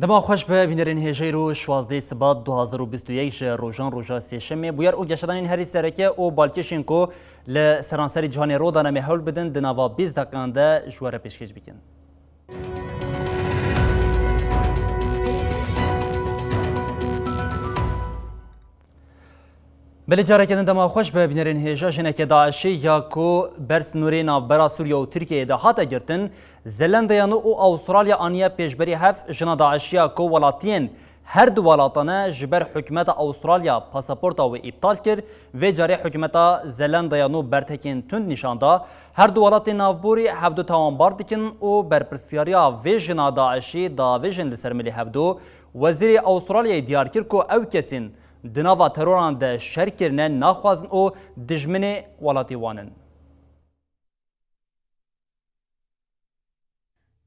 دما خوش به بینرین هجی رو 16 سبات 2021 روزان روزا سهشنبه بویر او گشتن هری سرکه او بالکشین کو ل سرانسری جهانی رو دانه محول بدن دنوا 20 دقیقه جواره پیشکش بکن. بله جاره کردن دما خوش به بینرین هجا جنک داعشی یا کو برس نوری نابرا سوریا و ترکیه ده هاتا گرتن زلندیانو او استرالیا آنیا پیشبری هف جنا داعشیا کو ولاتین هر دو ولاتانه جبر حکومت استرالیا پاسپورتا و ابطال کرد و جاری حکومت زلندیانو برتکین تند نشاندا هر دو ولات نافبوری هفدو تاوانبار دکن او برپرسیاریا و جنا داعشی دا و جن لسرملی هفدو وزیر استرالیا دیار کرد کو او کسین دناوا تروران ده شرکرنه ناخوازن او دجمن ولاتی وانن.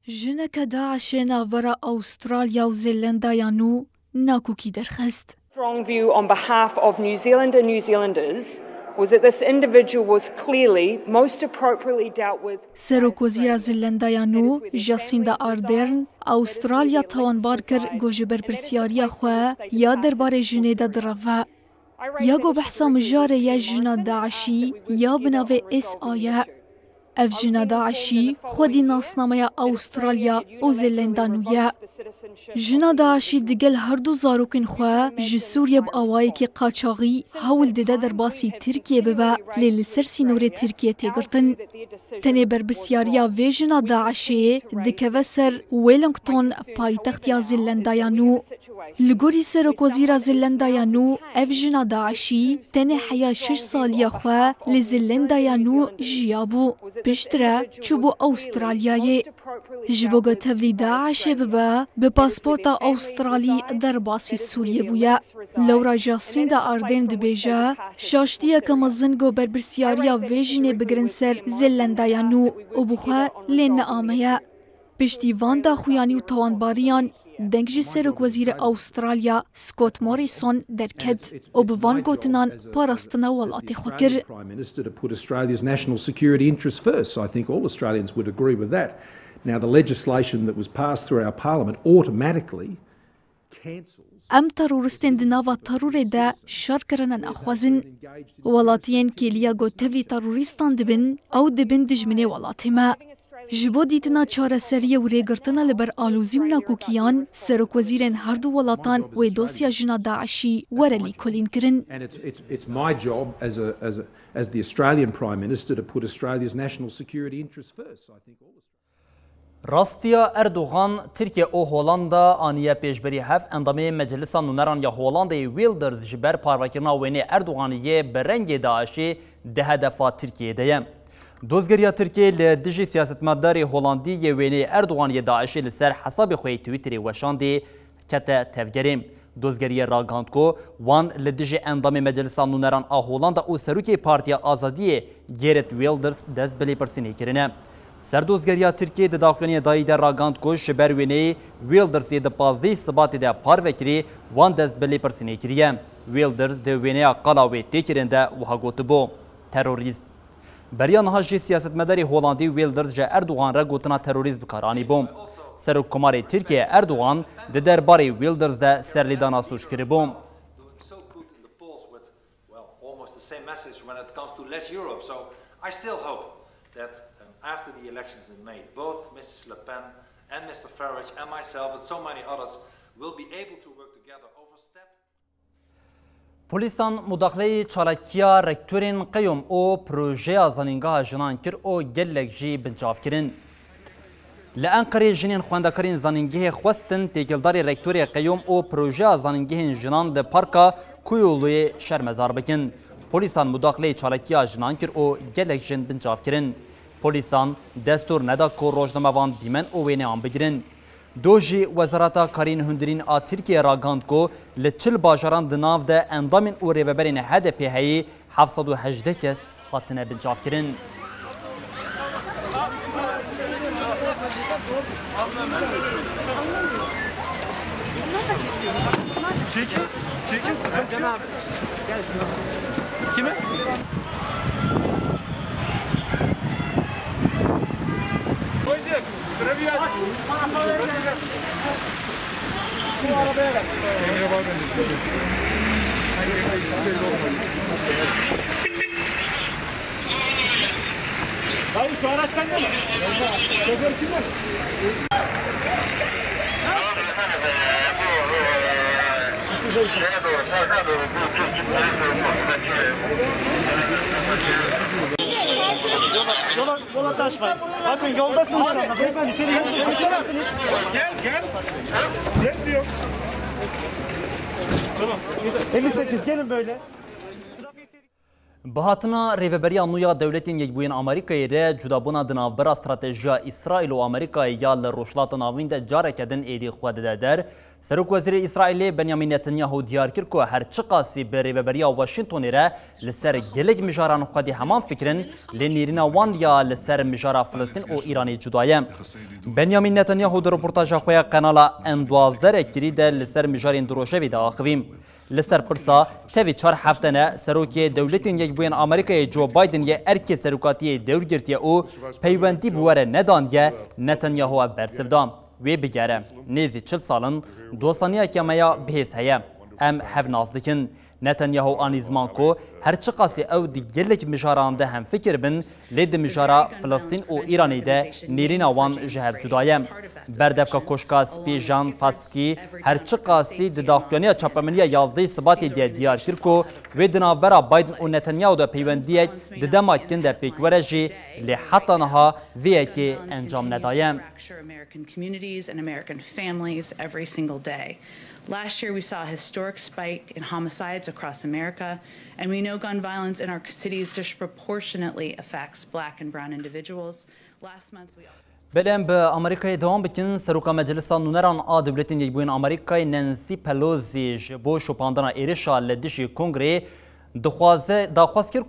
جنک داعش ناورا استرالیا و زلندیانو ناکوکی درخست. Strong view on behalf of New Zealand and New Zealanders was that this individual was clearly most appropriately dealt with. سروک وزیر زلندیانو جاسیندا آردرن استرالیا توانبار کر گوجبر پرسیاریا خواه یا درباره جنه دا دراوه یا گو بحثا مجاره یا جنا داعشی یا بناوه اس آیا اف جنا داعشی خودی ناسنامه استرالیا و زلندانویا جنا داعشی دگل هر دو زاروکن خواه جسوریه با آوائی که قاچاقی هول دده در باسی ترکیه ببا لیل سر سینور ترکیه تیگرتن تنه بر بسیاریا و جنا داعشی دکوه سر ویلنگتون پایتختیا زلندایانو لگوری سرک وزیر زلندایانو اف جنا داعشی تنه حیا 6 سالیا خواه لزلندایانو جیابو پشتره چوبو استرالیای جبوگا تولید داعش ببا به پاسپورت استرالی در باسی سوریه بویا لورا جاسیندا آردن دبیجا شاشتیه که مزنگو بربرسیاریا ویجینه بگرن سر زلندایانو و بخوا لین آمه پشتی واندا خویانی و توانباریان دنگجی سرک وزیر استرالیا سکوت موریسون درکد و بوان گوتنان پاراستنا ولاتی خوکر. Prime Minister to put Australia's national security interests first. I think all Australians would agree with that. Now the legislation that was passed through our parliament automatically cancels. ام ترورستین دناوا ترور ده شر کرنن اخوازن ولاتین کلیا گو تبلی تروریستان دبن او دبن دجمنه ولاتی ما. جبو دیتنا چاره سریه و ریگرتنا لبر آلوزی و ناکوکیان سرک وزیرن هر دو ولاتان و دوسیا جنا داعشی ورلی کلین کرن. And it's my job as the Australian Prime Minister to put Australia's national security interests first. I think all راستیا اردوغان ترکیه او هولاندا آنیا پیشبری هف اندامه مجلسان نونران یا هولاندا ویلدرز جبر پارواکرنا وینه اردوغانیه برنگ داعشی ده هدفا ترکیه دیم. دوزگریا ترکیه لدجی سیاستمداری هولندی یه وینه اردوغانی داعشی لسر حساب خوی تویتری وشاندی کتا تفگریم. دوزگریا راگاند کو وان لدجی اندام مجلسان نونران هولاندا او سروکی پارتیا آزادی گیرت ویلدرز دست بلی پرسینی کرنه. سر دوزگریا ترکیه د داخلنی دایی در راگاند کو شبر وینه ویلدرز د 15 سبات ده پاروکری وان دست بلی پرسینی کریه. ویلدرز د وینه قلاوی تکرنده و هاگوت بو تروریسم. بریان هاجی سیاستمداری هولندی ویلدرز جا اردوغان را گوتنا تروریسم بکارانی بوم. سرک کماری ترکیه اردوغان ده درباره ویلدرز ده سرلیدانا سوش کری بوم. After the elections in May, both Mrs. Le Pen and Mr. Farage and myself and so many others will be able to work together over step. پلیسان مداخله چالکیا رکتورین قیوم او پروژه زنینگاه جنان کر او گلک جی بنجاف کرن. لأنقره جنین خواندکارین زنینگه خواستن تیگلداری رکتوری قیوم او پروژه زنینگه جنان لپارکا کویولوی شرمزار بکن. پلیسان مداخله چالکیا جنان کر او گلک جن بنجاف کرن. پلیسان دستور ندا کو روزنامه‌وان دیمن اوینه آن بگیرن. دوجی وزارت کارین هندرین آ ترکیه راگاند کو لچل باجاران دناو ده اندامین او ریبرین هدف هایی 718 کس خاطنه بنجاف کرن. Çekin, sıkıntı yok. Kime? Koyacak, trafiğe aç. Bu arabaya gel. Emre var bende. Dayı şu araç sende mi? Şoför kimde? Yola taşmayın. Bakın yoldasınız şu anda. Beyefendi şöyle geçemezsiniz. Gel. Yetmiyor. Tamam. 58 gelin böyle. بهاتنا ریوبریا نویا دولتین یکبوین آمریکایی ره جدابونا دنابرا استراتژیا اسرائیل و آمریکایی یا لروشلات ناوین ده جاره کدن ایدی خود ده در سروک وزیر اسرائیلی بنیامین نتانیاهو دیار کرد که هر چه قاسی به ریوبریا واشنطن ره لسر گلگ مجاران خودی همان فکرن لنیرینا وان یا لسر مجارا فلسطین و ایرانی جدایه بنیامین نتانیاهو در رپورتاج خویا قنالا اندوازدر اکتری ده لسر مجارین دروشه بیده آخویم لسر پرسا تاوی 4 هفتنه سروکی دولتین یکبوین آمریکای جو بایدن یه ارکی سروکاتی دورگرتیه او پیوندی بواره ندان یه نتانیاهو برسفدام وی بگره نیزی 40 سالن دوستانیا کمایا بهیس هیا ام هف نازدکن نتانیاهو آنیزمان کو هر چه قاسی او دی گلک مجاران ده هم فکر بن لید مجارا فلسطین و ایرانی ده نیرین آوان جهب جدایه بردفکا کشکا سپی جان پاسکی هر چه قاسی دی داخلانیا چاپمنیا 11 سباتی دی دیار کرکو و دنابرا بایدن و نتانیاهو ده پیوندیک دی دماکن ده پیکوره جی لی حتی نها ویه که انجام ندایه Last year, we saw a historic spike in homicides across America, and we know gun violence in our cities disproportionately affects Black and brown individuals. Last month, we also... بلیم به آمریکای دوام بکن سروکا مجلس نونران آ دولتین یکبوین آمریکای نانسی پلوزی جبو شوپاندنا ایرشا لدیشی کنگره دخواست کرد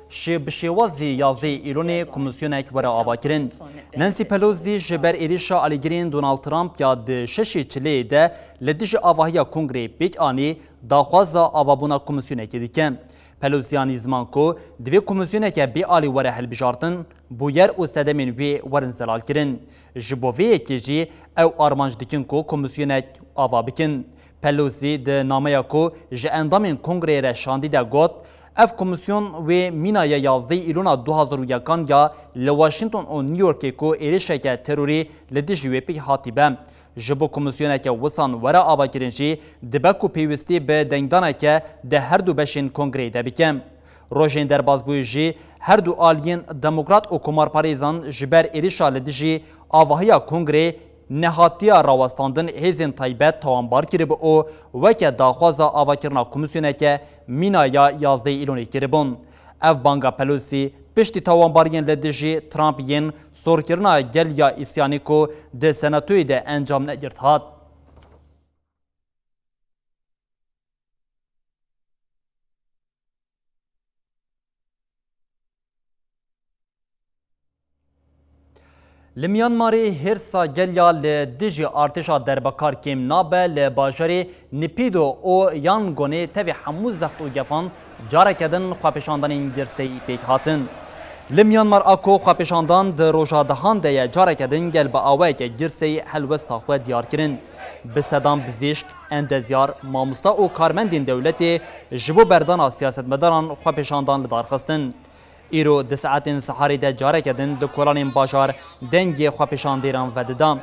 که بشیوازی 11 ایرانی کمیسیون اکبر آوا کرن. نانسی پلوزی جبر ایریشا آلیگرین دونالد ترامپ یاد ششی چلی ده لدیش آواهی کنگره بیک آنی دخواست آوابونا کمیسیون اکی دیکن. پلوزیانی زمان که دوی کمیسیون اکی بی آلی وره هل بجارتن بویر و سدمین وی ورن زلال کرن. جبووی اکی جی او آرمانج دیکن که کمیسیون اک آوا بکن. پلوزی ده نامه کو ج اندامین کنگره را شاندی ده گوت اف کمیسیون و مینای 11 ایلون 2001 یا لواشنطن و نیویورک کو ایرشه که تروری لدیج وی پی هاتیبه جبو کمیسیون که وسان ورا آوا کرنجی دبکو پیوستی به دنگدانه که ده هر دو بشین کنگره ده بکم روژین در بازبویجی هر دو آلین دموکرات و کمارپاریزان جبر ایرشا لدیجی آواهی کنگره نهاتیا راوستاندن هزین تایبت توانبار کرده او وکه داخوازا آواکرنا کمیسیونه که مینایا 11 ایلونی کربون. اف بانگا پلوسی پشتی توانبارین لدیجی ترامپ ین سورکرنا گل یا ایسیانی کو ده سناتوی ده انجام نگرد هات. لمیانماری هرسا گلیا لدیجی ارتشا دربکار کم نابه لباجری نپیدو او یانگونی تاوی حموز زخت و گفان جاره کدن خواپشاندن انگرسی پیک هاتن. لمیانمار اکو خواپشاندن ده روژا دهان ده جاره کدن گل با آوه که گرسی حلوستا خود دیار کرن. بسدان بزیشک اندزیار ماموستا و کارمندین دولتی جبو بردان سیاست مداران خواپشاندن لدار خستن. ایرو ده ساعتین سحاری ده جاره کدن ده کلانین باجار دنگی خواپشاندیران وددان.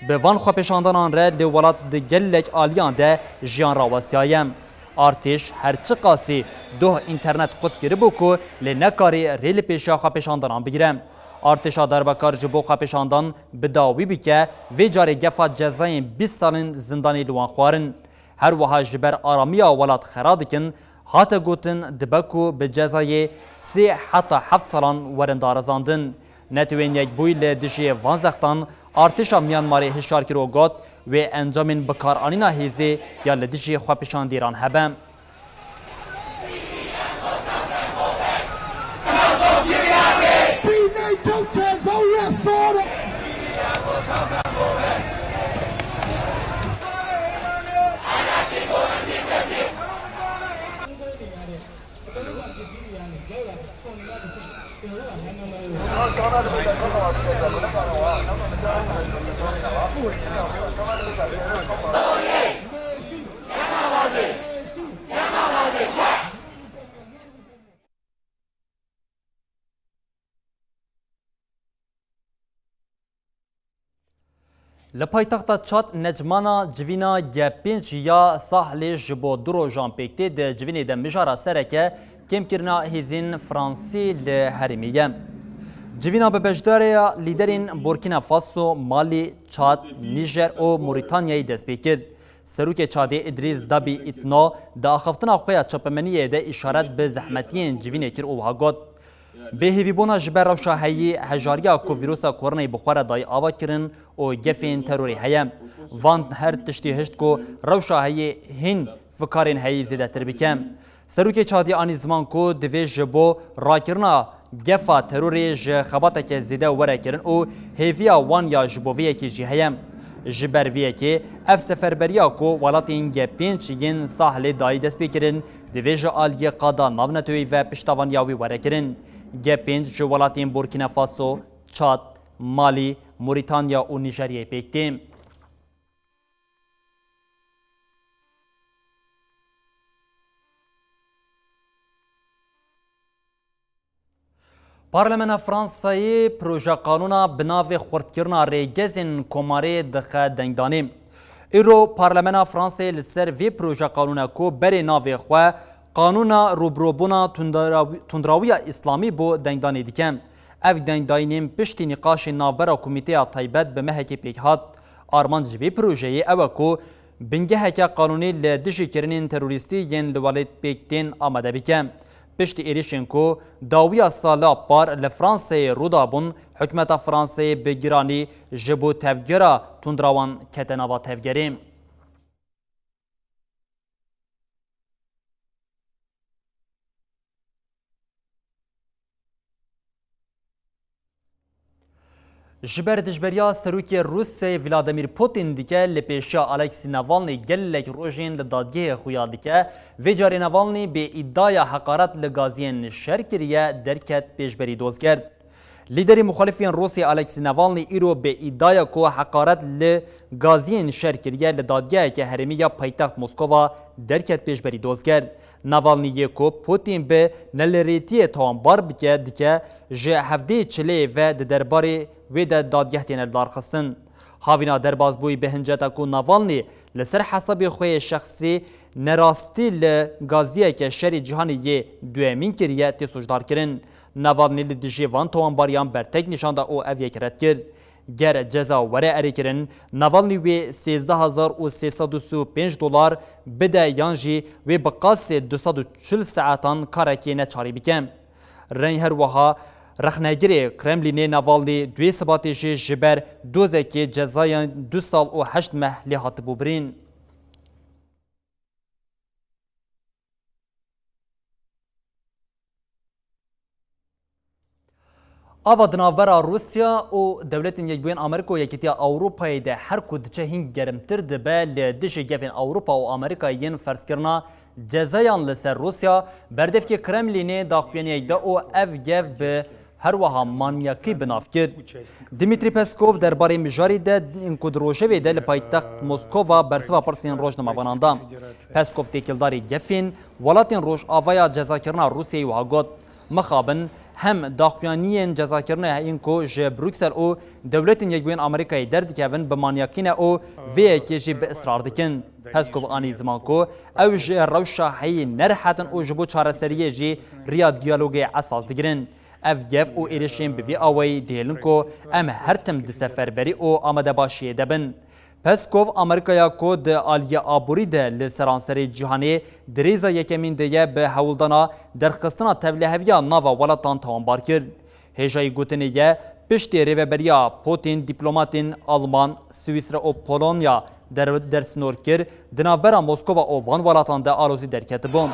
به وان خواپشاندانان را ده ولات ده گلک آلیان ده جیان راوستیایم. ارتش هر چه قاسی دو اینترنت قد گربو که لنکاری ریل پیشا خواپشاندانان بگیرم. ارتشا دربکار جبو خواپشاندان بداوی بکه و جاری گفت جزاین 20 سالین زندانی لوان خوارن. هر وها جبر آرامیا ولات خرادکن هاتا گوتن دبکو به جزای 3 حتی 7 سالان ورندارزاندن. نتوین یک بوی لدجی وانزختان ارتشا میانماری هشار کرو گوت و انجامین بکار آنینا هیزی یا لدجی خوابشان دیران هبم. لپایتخت چاد نجمانا جوینا گپینچ یا ساحل جبو درو جان پیکتی ده جوینی ده مجارا سرکه کم کرنا هیزین فرانسی لحرمیه. جوینا به بجدار لیدرین بورکینا فاسو، مالی، چاد، نیجر و موریتانیای دست پیکر. سروک چادی ادریس دابی اتنا ده آخفتنا خویا چپمنیه ده اشارت به زحمتین جوینی کر او هاگود. به هیویبونا جبر روشا هایی هجاریا کو ویروسا کورونای بخوار دای آوا کرن و گفین تروری هیم. وان هر تشتی هشت کو روشا هایی هین فکارین هایی زیده تر بکم. سروک چادی آنی زمان کو دوی جبو راکرنا گفا تروری جخباتا که زیده وره کرن و هیویا وان یا جبوویه که جی هیم. جبرویه که اف سفربریا کو ولاتین گپینچ ین ساحل دای دست بکرن دوی جالی قادا ناونتوی و پشتوان یاوی وره کرن. گپینچ جو ولاتین بورکینا فاسو، چاد، مالی، موریتانیا و نیجریه پیکتیم. پارلمان فرانسایی پروژه قانونا بناو خردکرنا ریگزین کماری دخه دنگدانیم. ایرو پارلمان فرانسایی لسر وی پروژه قانونا کو بری ناو خواه قانونا روبروبونا تندراوی اسلامی بو دنگدانی دیکن. اف دنگدانیم پشتی نقاش نابرا کمیته تایبت به مهکی پیک هات. آرمان جوی پروژه او کو بنگه هکا قانونی لدجی کرنین تروریستی ین لوالید پیکتین آمده بیکن. پشت ایریشن کو داویا سالا پار لفرانسه رودابون حکمت فرانسه بگیرانی جبو تفگیرا تندراوان کتناوا تفگیریم. جبر دجبریا سروکی روسیه ولادیمیر پوتین دیگه لپیشا الکسی ناوالنی گلک روژین لدادگه خویا دیگه و جاری ناوالنی به ادعای حقارت لگازین شرکریه درکت پیشبری دوز کرد. لیدری مخالفین روسیه الکسی ناوالنی ایرو به ادعای کو حقارت لگازین شرکریه لدادگه که هرمیا پایتخت مسکو درکت پیشبری دوز کرد. ناوالنی یکو پوتین به نلریتی توانبار بکه دیگه جه هفته چلی و درباره و دادگهتین الدارخصن. هاوینا درباز بوی به هنجتا کو ناوالنی لسر حساب خوی شخصی نراستی لگازیه که شری جهانی یه دوامین کریه تی سوچدار کرن. ناوالنی لدجی وان توانباریان برتک نشانده او اویه کرد کرد. گر جزا وره اری کرن ناوالنی و 13,335 دلار بده یانجی و بقاس 240 ساعتان کارکی نچاری بکم. رنگ هر وها رخنگری کرملین ناوالنی دوی سباتیش جبر دوزکی جزای 2 سال و 8 ماه لحات بوبرین. آوا دنابرا روسیا و دولت یکبوین آمریکا و یکیتی اوروپای ده هر کدچه هین گرمتر دبه لدش گفین اوروپا و آمریکا ین فرض کرنا جزایان لسر روسیا بردف که کرملین داخوینی ده و اف گف به هر وها مانیاکی بناف کرد. دیمیتری پسکوف درباره مجاری ده این کدروشوی ده لپایتخت مسکووا برسوا پرسین روش نمابانانده. پسکوف تکیلداری گفین ولاتین روش آوایا جزا کرنا روسیای و هاگود مخابن هم داخوانیین جزا کرنه این کو ج بروکسل او دولت یکبوین آمریکای درد کهون به مانیاکینه او وی کیجی به اصرار دکن. پسکوف آنی زمان کو او ج روشا هی نرحتن او جبو چارەسەریه جی ریا دیالوگی اساس دگرن. اف گف او ایرشین به وی آوی دیلن کو ام هر تم د سفربری او آمده باشیه دبن. پسکوف آمریکایا کو د آلیا آبوری ده لسرانسری جهانی دریزا یکمین دیگه به هولدانا درخستنا تبلیغیا ناوا ولاتان توانبار کرد. هجای گوتنیه پشتی ریوبریا پوتین دیپلوماتین آلمان، سوئیسرا و پولونیا در سنور کر دنابرا مسکو و وان ولاتان ده آلوزی درکت بون.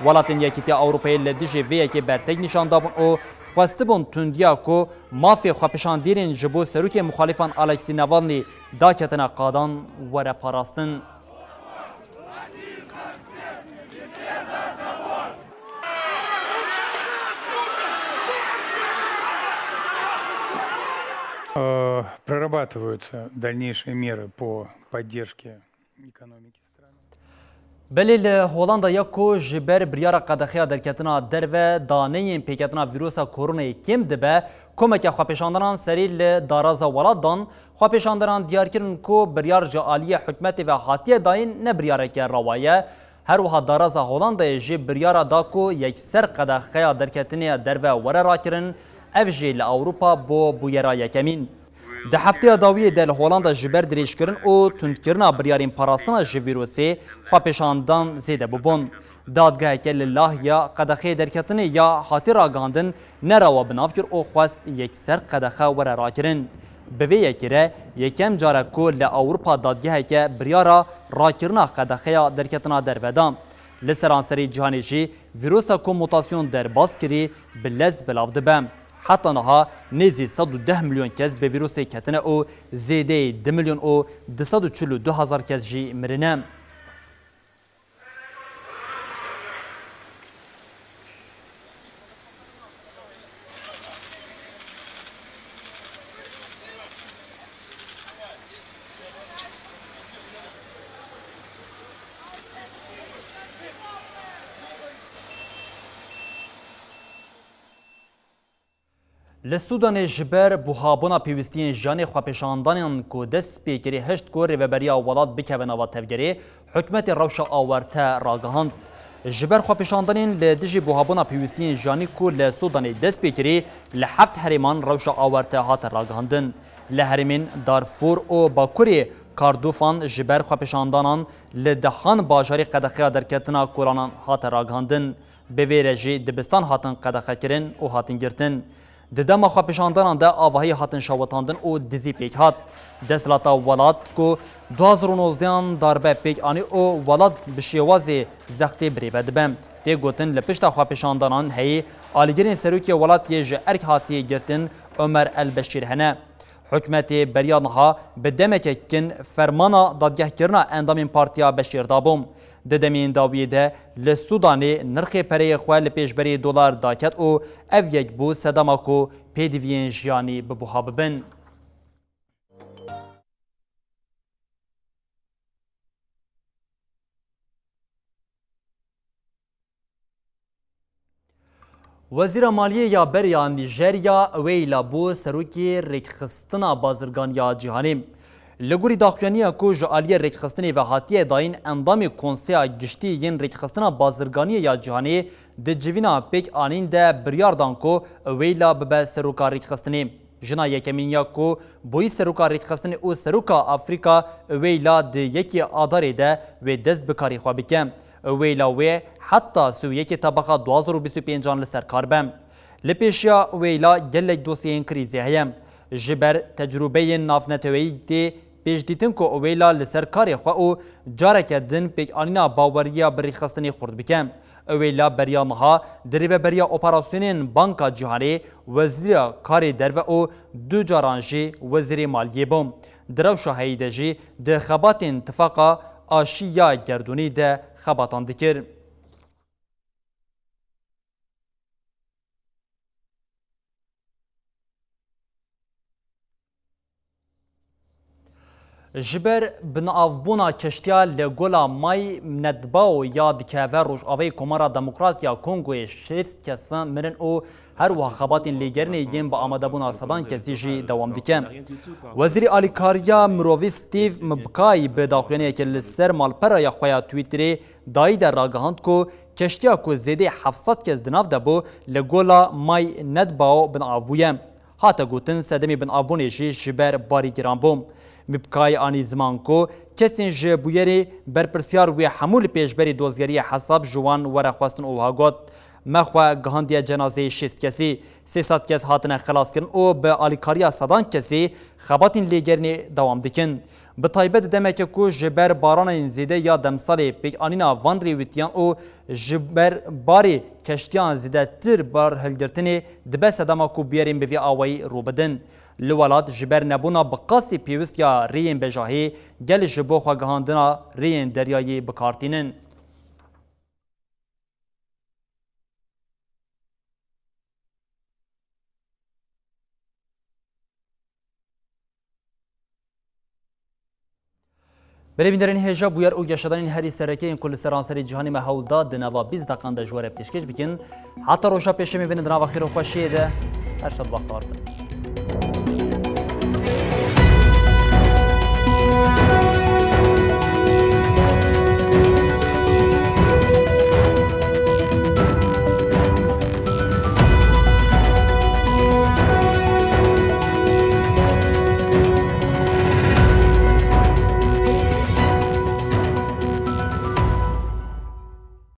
ولاتین یکیتی اروپایی لدیجی وی که برتگ نشان دابون او خواسته بون تندیا کو مافی خوپشاندیرین جبو سروک مخالفان الکسی نوالنی داکتنا قادان وره پاراستن. Прорабатываются дальнейшие меры по поддержке экономики страны. بلیل هولندا یکو جبر بریار قدخیا درکتنا درو دانین پیکتنا ویروسا کرونا کم دبه کمک خواپیشاندران سریل دارازا ولادان خواپیشاندران دیار کرن کو بریار جالی حکمت و حاتی داین نبریاره که روایه هر وها دارازا هولندا جب بریار داکو یک سر قدخیا درکتنی درو وره را کرن افجی لأوروپا بو بویرا یکمین. ده هفته داویه دل هولندا جبر دریش کرن او تندکرنا بریارین پاراستنا جویروسی خواپیشاندان زیده ببون. دادگاه که لله یا قدخه درکتنی یا حاتی راگاندن نراوا بناف کر او خواست یک سر قدخه وره را کرن. به یکره یکم جاره کو لأوروپا دادگاه که بریارا را کرنا قدخه درکتنا درودان. لسرانسری جهانی جی ویروسا کو موتاسیون در باز کری بلز بلاو دبم. حتی نها نزی 110 میلیون کس به ویروس کتنه او زیده 2 میلیون او 242,000 کس جی مرنه. لسودان جبر بوهابونا پیوستین جان خواپیشاندانان کو دست پیکری هشت کو ریوبریا ولات بکونا و تفگری حکمت روشا آورته راگهاند. جبر خواپیشاندانین لدیجی بوهابونا پیوستین جانی کو لسودان دست پیکری لحفت حریمان روشا آورته هات راگهاندن. لحریمین دارفور او باکوری کاردوفان جبر خواپیشاندانان لدهان باجاری قدخیا درکتنا کورانان هات راگهاندن. به ویرجی دبستان هاتن قدخه کرن او هاتن گرتن. ددما خواپیشاندانان ده آواهی هاتن شاوتاندن او دزی پیک هات. دستلاتا ولات کو 2019 داربه پیک آنی او ولات بشیوازی زختی بریوه دبم. تی گوتن لپشتا خواپیشاندانان هی آلیگرین سروکی ولات یه ارک هاتی گرتن عمر البشیر هنه. حکمت بریانها به دمک کن فرمانا دادگه کرنا اندامین پارتیا بشیر دابوم. ددمین داویه ده لسودانی نرخ پره خواه لپیشبری دلار داکت او او یک بو سداماکو پیدوین جیانی ببوها ببن. وزیر مالیه یا بریا نیجریا ویلا بو سروکی ریکخستنا بازرگان یا جهانی. لگوری داخوانی کو جالی ریکخستنی و حاتی داین اندام کنسیا گشتی ین ریکخستنا بازرگانی یا جهانی ده جوینا پیک آنین ده بریاردان کو ویلا ببه سروکا ریکخستنی. جنا یکمین یا کو بوی سروکا ریکخستنی او سروکا آفریکا ویلا ده یکی آداری ده و دست بکاری خواه بکم. ویلا وی حتی سو یکی طبقه 2025 لسر کار بم. لپیشیا ویلا گلک دوسیین کریزی هیم. جبر تجربه نافنتویی تی پیش دیتن کو ویلا لسر کاری خواه او جارک دن پیک آنینا باوریا بریخستنی خورد بکم. ویلا بریا مها دریو بریا اپراسیونین بانکا جهانی وزیر کاری درو او دو جارانجی وزیر مالیه بوم. درو شاهیده جی ده خبات اتفاقا آشیا گردونی ده خباتان دکر. جبر بنافبونا کشتیا لگولا مای ندباو یاد که و روش آوی کمارا دموکراتیا کنگوی شیست کسان مرن او هر وها خباتین لیگرنی یم با آمده بونا صدان کسی جی دوام دیکن. وزیر آلیکاریا مرووی ستیو مبکای به داخلینی که لسر مالپرا یا خویا تویتری دایی در راگهاند کو کشتیا کو زیده 700 کس دناف دبو لگولا مای ندباو بنافبویم. هاتا گوتن سدمی بنافبونی جی جبر باری گران بوم. مبکای آنی زمان کو کسین جه بویری برپرسیار وی حمول پیشبری دوزگری حساب جوان ورخواستن اوها گوت مخوا گهاندی جنازه 6 کسی 300 کس هاتن خلاص کردن او به آلیکاریا صدان کسی خباتین لیگرنی دوام دکن به تایبەت دەمێکە کو ji ber baranên zêde ya demsalê pêkanîna van rêwîtiyan û ji ber barê keştiyan zêdetir barhilgirtinê dibe sedema ku biyerên bi vê awayî rûbidin. Li welat ji ber nebûna bi qasî pêwîst ya rêyên bejahê gelê ji bo xwegihandina rêyên deryayê bikartînin. برێبیندەرین هێژە بویەر û geşadanên herî serekeyên ku li seranserê cîhanê me hewl da di nava 20 deqan de ji we re pêşkêş bikin. Heta roja pêşemê binin di nava xêr û xweşiyê de her şad baxtar bin.